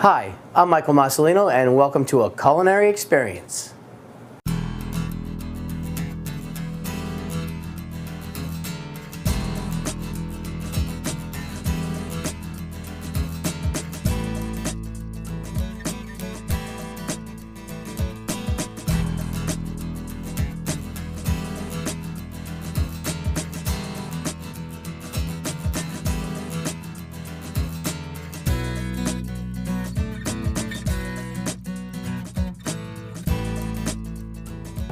Hi, I'm Michael Mosolino, and welcome to A Culinary Experience.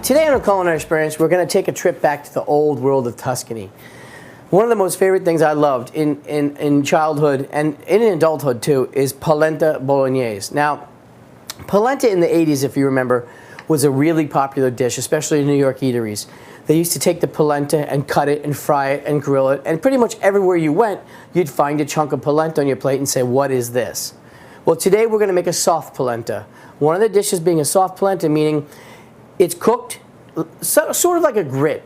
Today on A Culinary Experience, we're going to take a trip back to the old world of Tuscany. One of the most favorite things I loved in childhood and in adulthood too is polenta bolognese. Now, polenta in the 80s, if you remember, was a really popular dish, especially in New York eateries. They used to take the polenta and cut it and fry it and grill it, and pretty much everywhere you went, you'd find a chunk of polenta on your plate and say, what is this? Well, today we're going to make a soft polenta. One of the dishes being a soft polenta, meaning it's cooked sort of like a grit,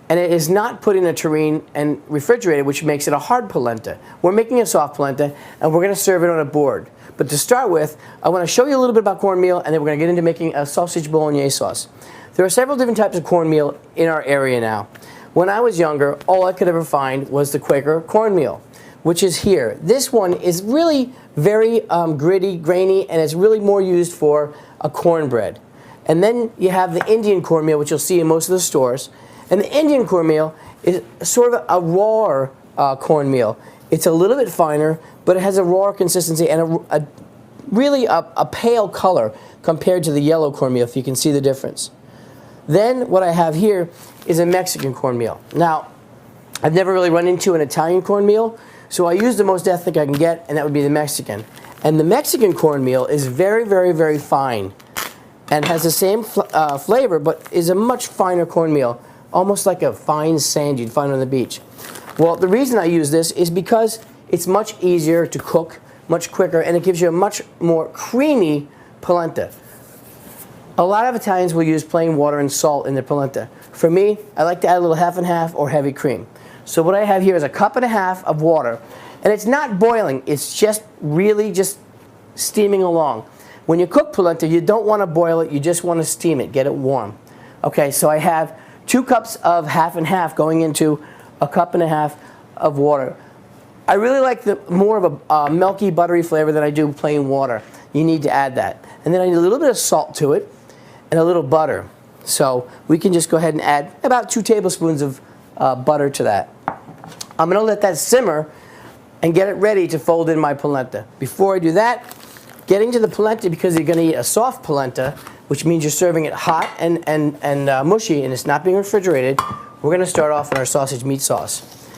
and it is not put in a tureen and refrigerated, which makes it a hard polenta. We're making a soft polenta, and we're going to serve it on a board. But to start with, I want to show you a little bit about cornmeal, and then we're going to get into making a sausage bolognese sauce. There are several different types of cornmeal in our area now. When I was younger, all I could ever find was the Quaker cornmeal, which is here. This one is really very gritty, grainy, and it's really more used for a cornbread. And then you have the Indian cornmeal, which you'll see in most of the stores. And the Indian cornmeal is sort of a raw cornmeal. It's a little bit finer, but it has a raw consistency and really a pale color compared to the yellow cornmeal, if you can see the difference. Then what I have here is a Mexican cornmeal. Now, I've never really run into an Italian cornmeal, so I use the most ethnic I can get, and that would be the Mexican. And the Mexican cornmeal is very, very, very fine and has the same flavor, but is a much finer cornmeal, almost like a fine sand you'd find on the beach. Well, the reason I use this is because it's much easier to cook, much quicker, and it gives you a much more creamy polenta. A lot of Italians will use plain water and salt in their polenta. For me, I like to add a little half and half or heavy cream. So what I have here is a cup and a half of water, and it's not boiling, it's just really just steaming along. When you cook polenta, you don't want to boil it, you just want to steam it, get it warm. Okay, so I have 2 cups of half and half going into a cup and a half of water. I really like more of a milky, buttery flavor than I do plain water. You need to add that. And then I need a little bit of salt to it and a little butter. So we can just go ahead and add about 2 tablespoons of butter to that. I'm going to let that simmer and get it ready to fold in my polenta. Before I do that, getting to the polenta, because you're going to eat a soft polenta, which means you're serving it hot and mushy, and it's not being refrigerated, we're going to start off on our sausage meat sauce.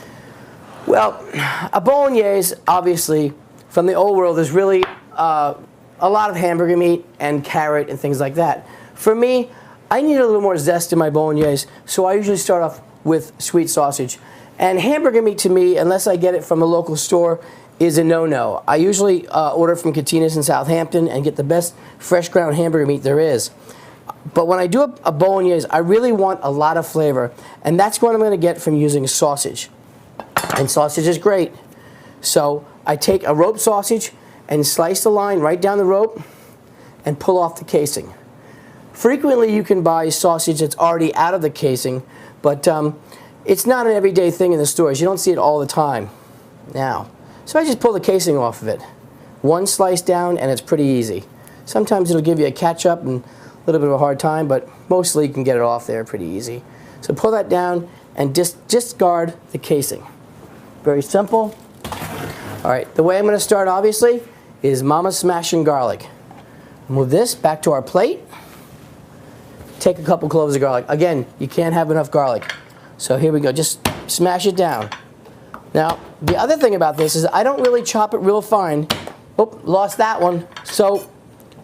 Well, a bolognese, obviously, from the old world, is really a lot of hamburger meat and carrot and things like that. For me, I need a little more zest in my bolognese, so I usually start off with sweet sausage. And hamburger meat, to me, unless I get it from a local store, is a no-no. I usually order from Catina's in Southampton and get the best fresh ground hamburger meat there is. But when I do a bolognese, I really want a lot of flavor, and that's what I'm going to get from using sausage. And sausage is great. So I take a rope sausage and slice the line right down the rope and pull off the casing. Frequently you can buy sausage that's already out of the casing, but it's not an everyday thing in the stores. You don't see it all the time now. So I just pull the casing off of it. 1 slice down and it's pretty easy. Sometimes it'll give you a catch up and a little bit of a hard time, but mostly you can get it off there pretty easy. So pull that down and discard the casing. Very simple. All right, the way I'm going to start, obviously, is Mama smashing garlic. Move this back to our plate. Take a couple cloves of garlic. Again, you can't have enough garlic. So here we go, just smash it down. Now, the other thing about this is I don't really chop it real fine. Oh, lost that one. So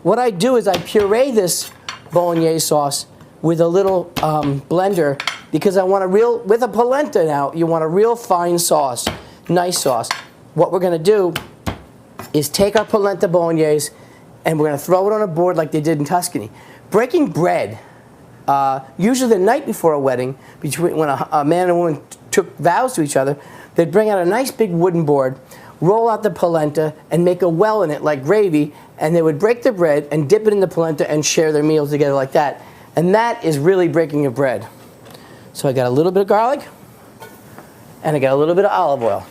what I do is I puree this bolognese sauce with a little blender, because I want with a polenta now, you want a real fine sauce, nice sauce. What we're going to do is take our polenta bolognese and we're going to throw it on a board like they did in Tuscany. Breaking bread, usually the night before a wedding, when a man and a woman took vows to each other, they'd bring out a nice big wooden board, roll out the polenta, and make a well in it like gravy, and they would break the bread and dip it in the polenta and share their meals together like that. And that is really breaking of bread. So I got a little bit of garlic, and I got a little bit of olive oil.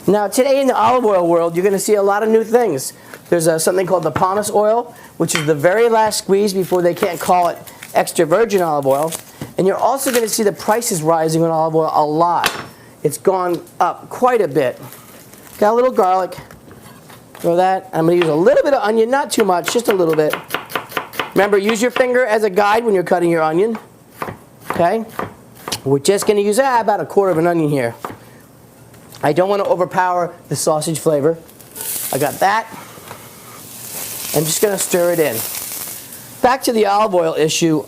Now today in the olive oil world, you're going to see a lot of new things. There's something called the pomace oil, which is the very last squeeze before they can't call it extra virgin olive oil. And you're also going to see the prices rising on olive oil a lot. It's gone up quite a bit. Got a little garlic. Throw that. I'm going to use a little bit of onion, not too much, just a little bit. Remember, use your finger as a guide when you're cutting your onion. Okay? We're just going to use about a quarter of an onion here. I don't want to overpower the sausage flavor. I got that. I'm just going to stir it in. Back to the olive oil issue.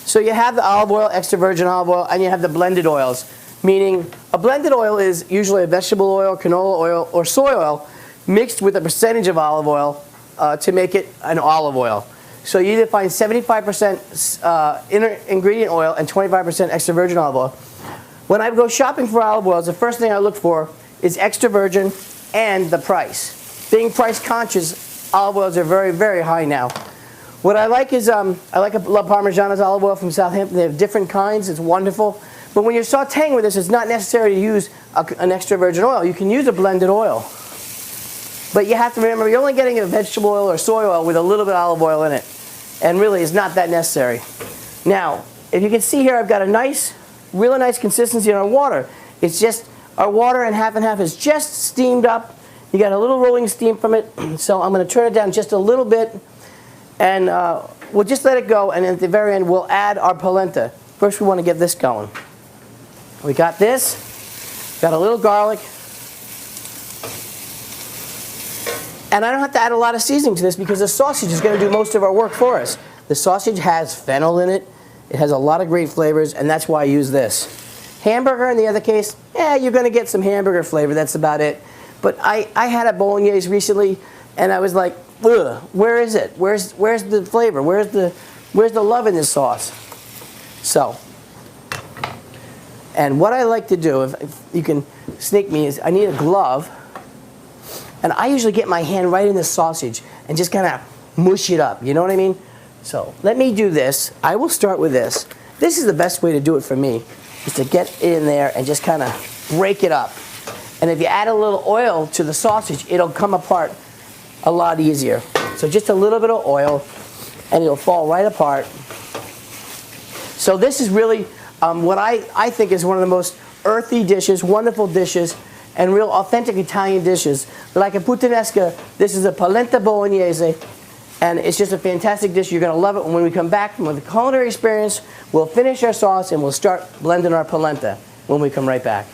So you have the olive oil, extra virgin olive oil, and you have the blended oils. Meaning, a blended oil is usually a vegetable oil, canola oil, or soy oil mixed with a percentage of olive oil to make it an olive oil. So you either find 75% ingredient oil and 25% extra virgin olive oil. When I go shopping for olive oils, the first thing I look for is extra virgin and the price. Being price conscious, olive oils are very, very high now. What I like is, I like La Parmigiana's olive oil from Southampton. They have different kinds. It's wonderful. But when you're sauteing with this, it's not necessary to use an extra virgin oil. You can use a blended oil. But you have to remember, you're only getting a vegetable oil or soy oil with a little bit of olive oil in it. And really, it's not that necessary. Now, if you can see here, I've got a nice, really nice consistency in our water. It's just, our water and half is just steamed up. You got a little rolling steam from it. So I'm going to turn it down just a little bit. And we'll just let it go. And at the very end, we'll add our polenta. First, we want to get this going. We got this. Got a little garlic. And I don't have to add a lot of seasoning to this because the sausage is going to do most of our work for us. The sausage has fennel in it. It has a lot of great flavors, and that's why I use this. Hamburger, in the other case, you're going to get some hamburger flavor. That's about it. But I had a bolognese recently, and I was like, ugh, where is it? Where's the flavor? Where's the love in this sauce? So, and what I like to do, if you can sneak me, is I need a glove. And I usually get my hand right in the sausage and just kind of mush it up. You know what I mean? So let me do this. I will start with this. This is the best way to do it for me, is to get in there and just kind of break it up. And if you add a little oil to the sausage, it'll come apart a lot easier. So just a little bit of oil, and it'll fall right apart. So this is really what I think is one of the most earthy dishes, wonderful dishes, and real authentic Italian dishes. Like a puttanesca, this is a polenta bolognese, and it's just a fantastic dish. You're going to love it. When we come back from the Culinary Experience, we'll finish our sauce and we'll start blending our polenta when we come right back.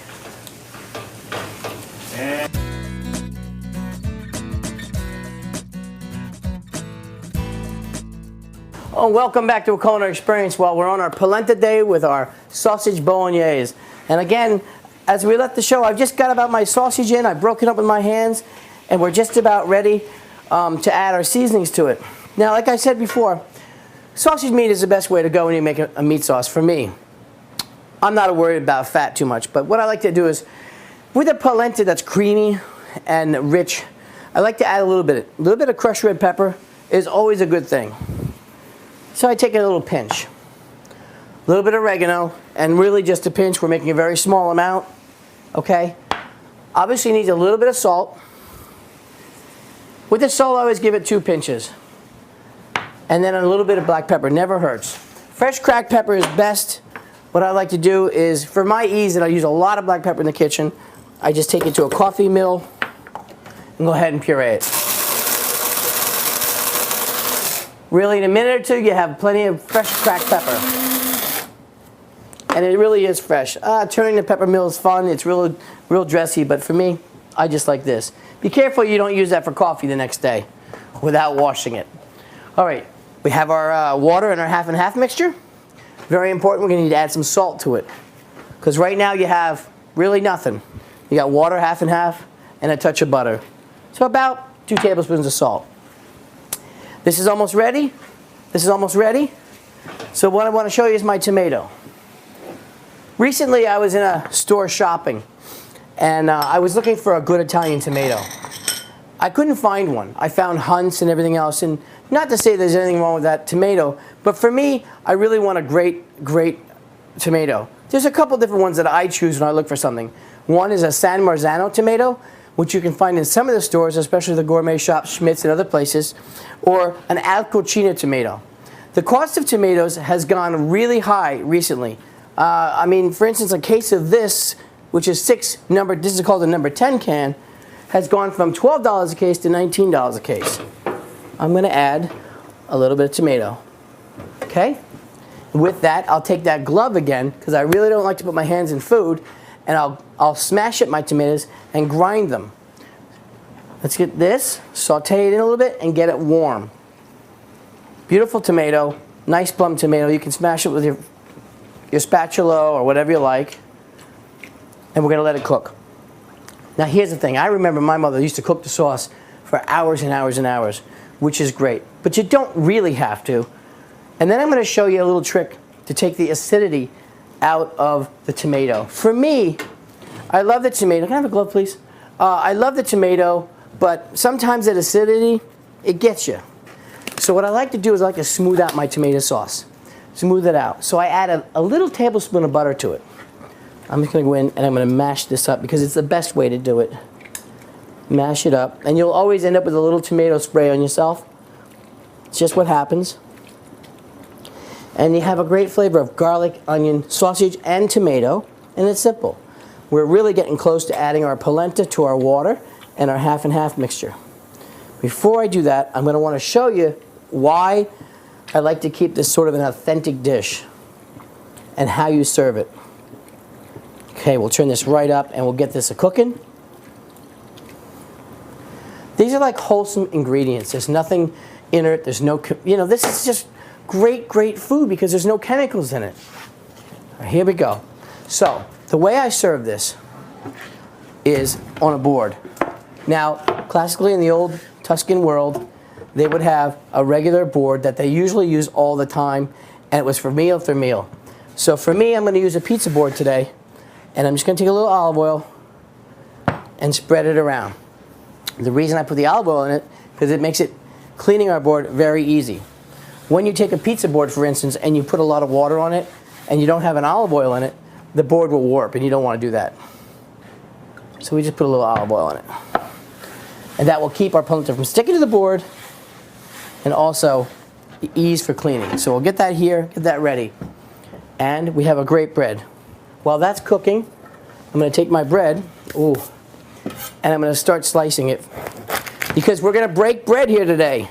Oh, welcome back to a Culinary Experience. While we're on our polenta day with our sausage bolognese. And again, as we left the show, I've just got about my sausage in. I broke it up with my hands, and we're just about ready to add our seasonings to it. Now, like I said before, sausage meat is the best way to go when you make a meat sauce for me. I'm not worried about fat too much, but what I like to do is, with a polenta that's creamy and rich, I like to add a little bit of crushed red pepper is always a good thing. So I take a little pinch. A little bit of oregano, and really just a pinch. We're making a very small amount, okay? Obviously needs a little bit of salt. With the salt, I always give it 2 pinches. And then a little bit of black pepper, never hurts. Fresh cracked pepper is best. What I like to do is, for my ease, and I use a lot of black pepper in the kitchen, I just take it to a coffee mill and go ahead and puree it. Really, in a minute or two, you have plenty of fresh cracked pepper. And it really is fresh. Turning the pepper mill is fun. It's real dressy, but for me, I just like this. Be careful you don't use that for coffee the next day without washing it. All right, we have our water and our half and half mixture. Very important, we're going to need to add some salt to it. Because right now you have really nothing. You got water, half and half, and a touch of butter. So about 2 tablespoons of salt. This is almost ready. This is almost ready. So what I want to show you is my tomato. Recently I was in a store shopping, and I was looking for a good Italian tomato. I couldn't find one. I found Hunt's and everything else, and not to say there's anything wrong with that tomato, but for me, I really want a great tomato. There's a couple different ones that I choose when I look for something. One is a San Marzano tomato, which you can find in some of the stores, especially the gourmet shops, Schmidt's and other places, or an Alcocina tomato. The cost of tomatoes has gone really high recently. I mean, for instance, a case of this, which is this is called the number 10 can, has gone from $12 a case to $19 a case. I'm going to add a little bit of tomato. Okay? With that, I'll take that glove again, because I really don't like to put my hands in food, and I'll smash up my tomatoes and grind them. Let's get this, saute it in a little bit, and get it warm. Beautiful tomato, nice plum tomato. You can smash it with your spatula or whatever you like, and we're going to let it cook. Now here's the thing. I remember my mother used to cook the sauce for hours and hours and hours, which is great. But you don't really have to. And then I'm going to show you a little trick to take the acidity out of the tomato. For me, I love the tomato. Can I have a glove, please? I love the tomato, but sometimes that acidity, it gets you. So what I like to do is I like to smooth out my tomato sauce. Smooth it out. So I add a little tablespoon of butter to it. I'm just going to go in and I'm going to mash this up because it's the best way to do it. Mash it up. And you'll always end up with a little tomato spray on yourself. It's just what happens. And you have a great flavor of garlic, onion, sausage, and tomato. And it's simple. We're really getting close to adding our polenta to our water and our half and half mixture. Before I do that, I'm going to want to show you why I like to keep this sort of an authentic dish and how you serve it. Okay, we'll turn this right up and we'll get this a-cooking. These are like wholesome ingredients. There's nothing inert. There's no, this is just great food because there's no chemicals in it. Right, here we go. So, the way I serve this is on a board. Now, classically in the old Tuscan world, they would have a regular board that they usually use all the time, and it was for meal after meal. So for me, I'm going to use a pizza board today, and I'm just going to take a little olive oil and spread it around. The reason I put the olive oil in it, because it makes it cleaning our board very easy. When you take a pizza board, for instance, and you put a lot of water on it, and you don't have an olive oil in it, the board will warp, and you don't want to do that. So we just put a little olive oil in it. And that will keep our polenta from sticking to the board, and also the ease for cleaning. So we'll get that here, get that ready. And we have a great bread. While that's cooking, I'm going to take my bread, and I'm going to start slicing it. Because we're going to break bread here today.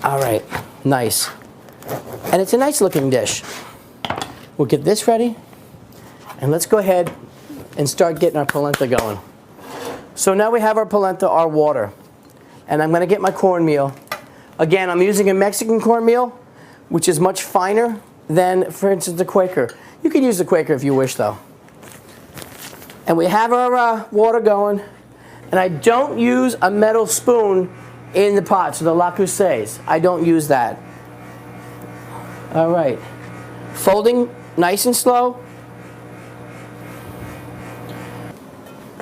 All right, nice. And it's a nice looking dish. We'll get this ready, and let's go ahead and start getting our polenta going. So now we have our polenta, our water. And I'm going to get my cornmeal. Again, I'm using a Mexican cornmeal, which is much finer than, for instance, the Quaker. You can use the Quaker if you wish, though. And we have our water going. And I don't use a metal spoon in the pot, so the Le Creuset. I don't use that. All right. Folding nice and slow.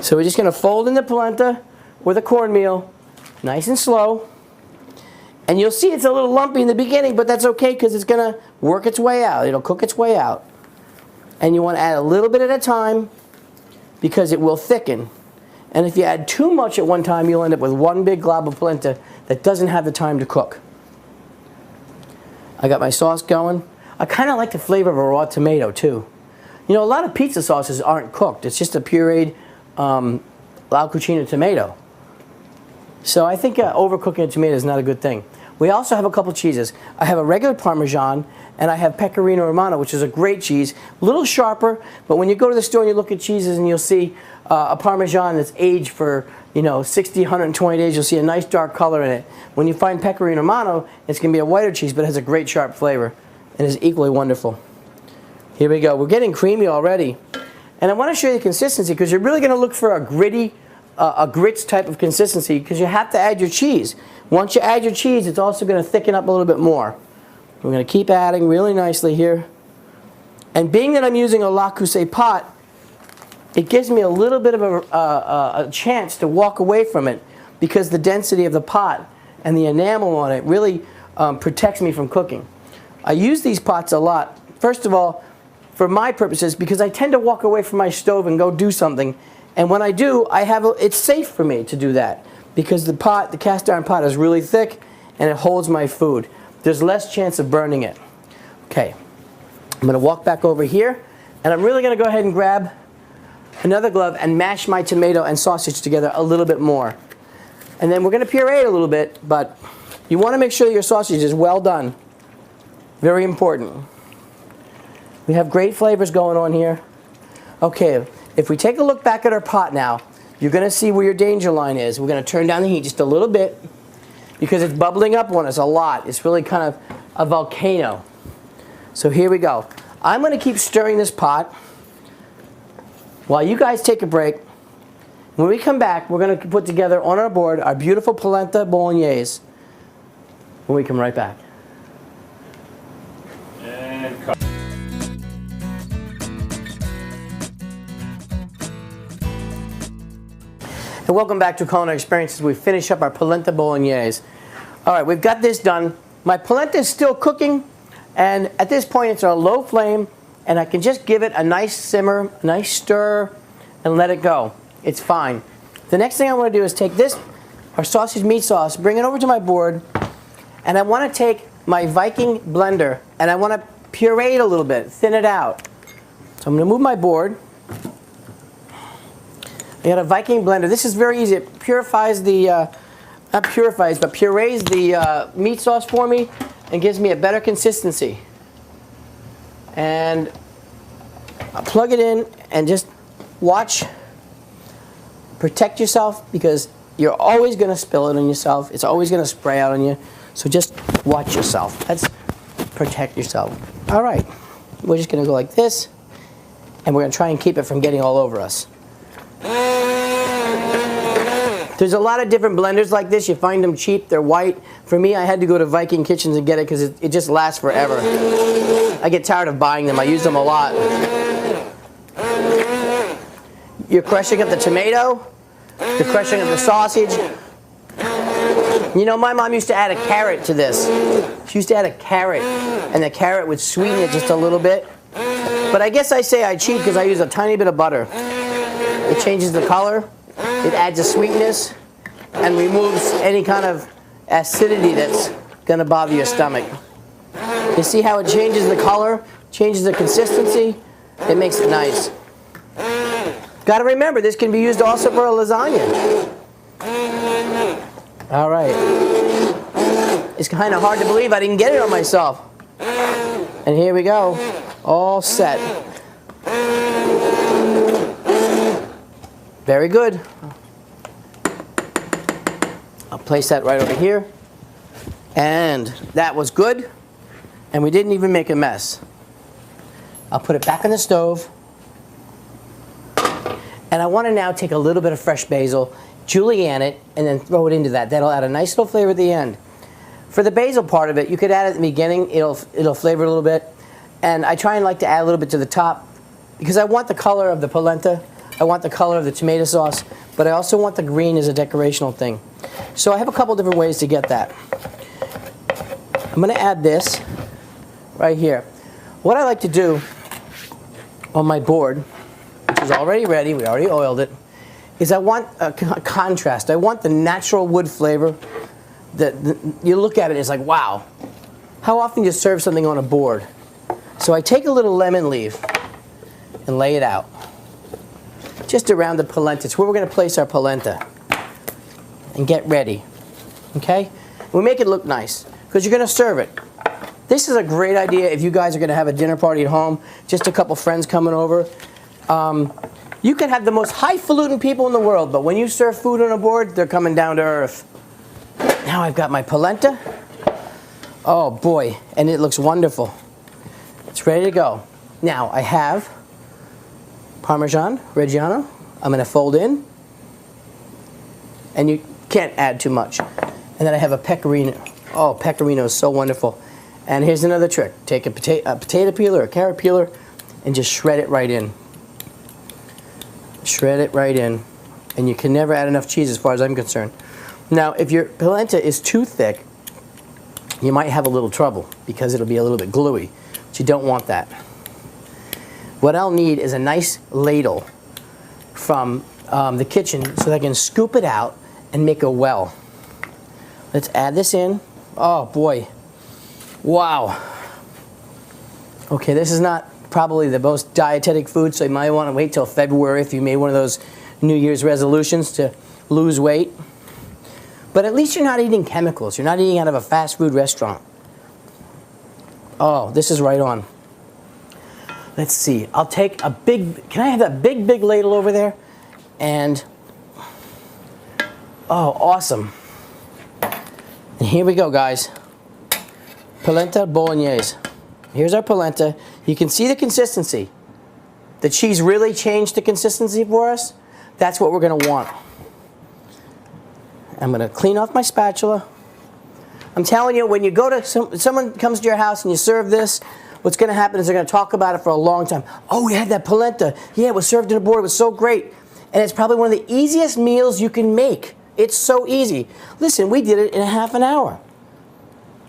So we're just going to fold in the polenta or the cornmeal, nice and slow. And you'll see it's a little lumpy in the beginning, but that's okay because it's going to work its way out. It'll cook its way out. And you want to add a little bit at a time because it will thicken. And if you add too much at one time, you'll end up with one big glob of polenta that doesn't have the time to cook. I got my sauce going. I kind of like the flavor of a raw tomato too. You know, a lot of pizza sauces aren't cooked. It's just a pureed La Cucina tomato. So I think overcooking a tomato is not a good thing. We also have a couple cheeses. I have a regular Parmesan, and I have Pecorino Romano, which is a great cheese. A little sharper, but when you go to the store and you look at cheeses and you'll see a Parmesan that's aged for 60, 120 days, you'll see a nice dark color in it. When you find Pecorino Romano, it's going to be a whiter cheese, but it has a great sharp flavor and is equally wonderful. Here we go. We're getting creamy already. And I want to show you the consistency because you're really going to look for a gritty, a grits type of consistency because you have to add your cheese. Once you add your cheese, it's also going to thicken up a little bit more. We're going to keep adding really nicely here. And being that I'm using a Le Creuset pot, it gives me a little bit of a chance to walk away from it because the density of the pot and the enamel on it really protects me from cooking. I use these pots a lot, first of all, for my purposes, because I tend to walk away from my stove and go do something. And when I do, it's safe for me to do that because the cast iron pot is really thick and it holds my food. There's less chance of burning it. Okay, I'm going to walk back over here, and I'm really going to go ahead and grab another glove and mash my tomato and sausage together a little bit more. And then we're going to puree it a little bit, but you want to make sure your sausage is well done. Very important. We have great flavors going on here. Okay, if we take a look back at our pot now, you're going to see where your danger line is. We're going to turn down the heat just a little bit because it's bubbling up on us a lot. It's really kind of a volcano. So here we go. I'm going to keep stirring this pot while you guys take a break. When we come back, we're going to put together on our board our beautiful polenta bolognese. When we come right back. And cut. And welcome back to Culinary Experience as we finish up our polenta bolognese. All right, we've got this done. My polenta is still cooking, and at this point it's on a low flame, and I can just give it a nice simmer, a nice stir, and let it go. It's fine. The next thing I want to do is take this, our sausage meat sauce, bring it over to my board, and I want to take my Viking blender, and I want to puree it a little bit, thin it out. So I'm going to move my board. I got a Viking blender. This is very easy. It purifies the, not purifies, but purees the meat sauce for me and gives me a better consistency. And I'll plug it in and just watch. Protect yourself because you're always going to spill it on yourself. It's always going to spray out on you. So just watch yourself. Let's protect yourself. All right. We're just going to go like this, and we're going to try and keep it from getting all over us. There's a lot of different blenders like this. You find them cheap. They're white. For me, I had to go to Viking Kitchens and get it because it just lasts forever. I get tired of buying them. I use them a lot. You're crushing up the tomato. You're crushing up the sausage. You know, my mom used to add a carrot to this. She used to add a carrot, and the carrot would sweeten it just a little bit. But I guess I say I cheat because I use a tiny bit of butter. It changes the color. It adds a sweetness and removes any kind of acidity that's going to bother your stomach. You see how it changes the color, changes the consistency? It makes it nice. Got to remember, this can be used also for a lasagna. All right. It's kind of hard to believe I didn't get it on myself. And here we go. All set. Very good. I'll place that right over here. And that was good. And we didn't even make a mess. I'll put it back on the stove. And I want to now take a little bit of fresh basil, julienne it, and then throw it into that. That'll add a nice little flavor at the end. For the basil part of it, you could add it at the beginning. It'll flavor a little bit. And I try and like to add a little bit to the top because I want the color of the polenta. I want the color of the tomato sauce, but I also want the green as a decorational thing. So I have a couple different ways to get that. I'm going to add this right here. What I like to do on my board, which is already ready, we already oiled it, is I want a contrast. I want the natural wood flavor. You look at it, it's like, wow. How often do you serve something on a board? So I take a little lemon leaf and lay it out. Just around the polenta. It's where we're going to place our polenta. And get ready. Okay? We make it look nice because you're going to serve it. This is a great idea if you guys are going to have a dinner party at home, just a couple friends coming over. You can have the most highfalutin people in the world, but when you serve food on a board, they're coming down to earth. Now I've got my polenta. Oh boy, and it looks wonderful. It's ready to go. Now I have Parmesan Reggiano. I'm going to fold in, and you can't add too much. And then I have a pecorino. Oh, pecorino is so wonderful. And here's another trick. Take a potato peeler or a carrot peeler and just shred it right in. Shred it right in. And you can never add enough cheese as far as I'm concerned. Now, if your polenta is too thick, you might have a little trouble because it'll be a little bit gluey. But you don't want that. What I'll need is a nice ladle from the kitchen so that I can scoop it out and make a well. Let's add this in. Oh boy. Wow. Okay, this is not probably the most dietetic food, so you might want to wait till February if you made one of those New Year's resolutions to lose weight. But at least you're not eating chemicals. You're not eating out of a fast food restaurant. Oh, this is right on. Let's see. I'll take a big, can I have that big ladle over there? And, oh, awesome. And here we go, guys. Polenta bolognese. Here's our polenta. You can see the consistency. The cheese really changed the consistency for us. That's what we're going to want. I'm going to clean off my spatula. I'm telling you, when you go to someone comes to your house and you serve this, what's going to happen is they're going to talk about it for a long time. Oh, we had that polenta. Yeah, it was served on a board. It was so great. And it's probably one of the easiest meals you can make. It's so easy. Listen, we did it in a half an hour.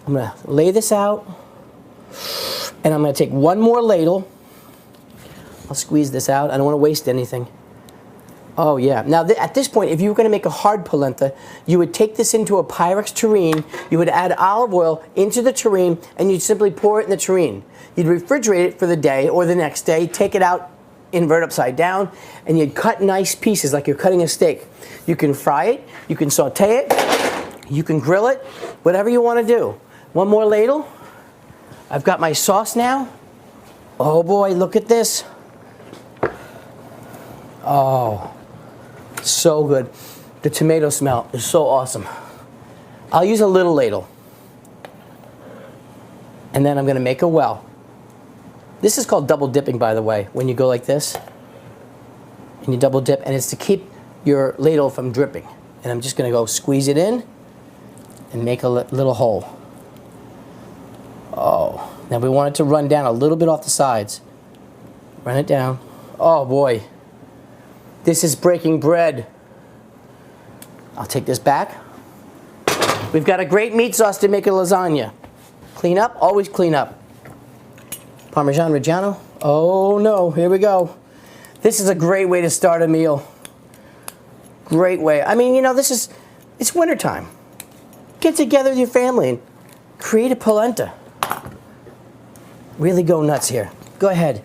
I'm going to lay this out. And I'm going to take one more ladle. I'll squeeze this out. I don't want to waste anything. Oh, yeah. Now, at this point, if you were going to make a hard polenta, you would take this into a Pyrex tureen. You would add olive oil into the tureen, and you'd simply pour it in the tureen. You'd refrigerate it for the day or the next day, take it out, invert upside down, and you'd cut nice pieces like you're cutting a steak. You can fry it. You can saute it. You can grill it. Whatever you want to do. One more ladle. I've got my sauce now. Oh, boy, look at this. Oh, so good. The tomato smell is so awesome. I'll use a little ladle. And then I'm going to make a well. This is called double dipping, by the way, when you go like this. And you double dip, and it's to keep your ladle from dripping. And I'm just going to go squeeze it in and make a little hole. Oh, now we want it to run down a little bit off the sides. Run it down. Oh, boy. This is breaking bread. I'll take this back. We've got a great meat sauce to make a lasagna. Clean up, always clean up. Parmesan Reggiano. Oh no, here we go. This is a great way to start a meal. Great way. I mean, you know, it's wintertime. Get together with your family and create a polenta. Really go nuts here. Go ahead.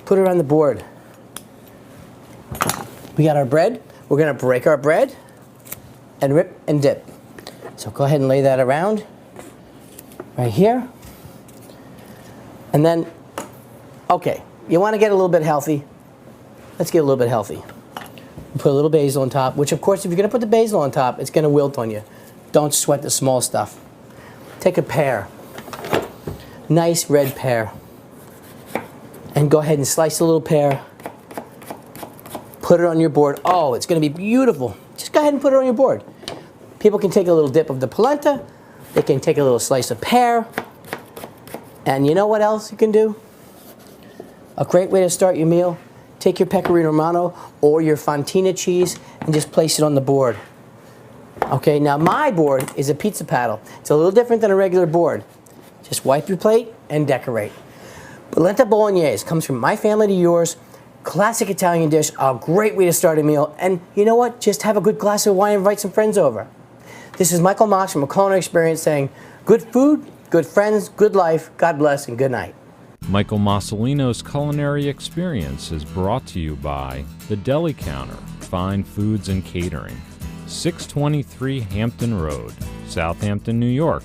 Put it on the board. We got our bread. We're going to break our bread and rip and dip. So go ahead and lay that around right here. And then, okay, you want to get a little bit healthy. Let's get a little bit healthy. Put a little basil on top, which of course if you're going to put the basil on top, it's going to wilt on you. Don't sweat the small stuff. Take a pear. Nice red pear. And go ahead and slice a little pear. Put it on your board. Oh, it's going to be beautiful. Just go ahead and put it on your board. People can take a little dip of the polenta. They can take a little slice of pear. And you know what else you can do? A great way to start your meal. Take your pecorino romano or your fontina cheese and just place it on the board. Okay, now my board is a pizza paddle. It's a little different than a regular board. Just wipe your plate and decorate. Polenta bolognese comes from my family to yours. Classic Italian dish, a great way to start a meal. And you know what? Just have a good glass of wine and invite some friends over. This is Michael Mosolino from Culinary Experience saying, good food, good friends, good life, God bless, and good night. Michael Mosolino's Culinary Experience is brought to you by The Deli Counter, Fine Foods and Catering, 623 Hampton Road, Southampton, New York,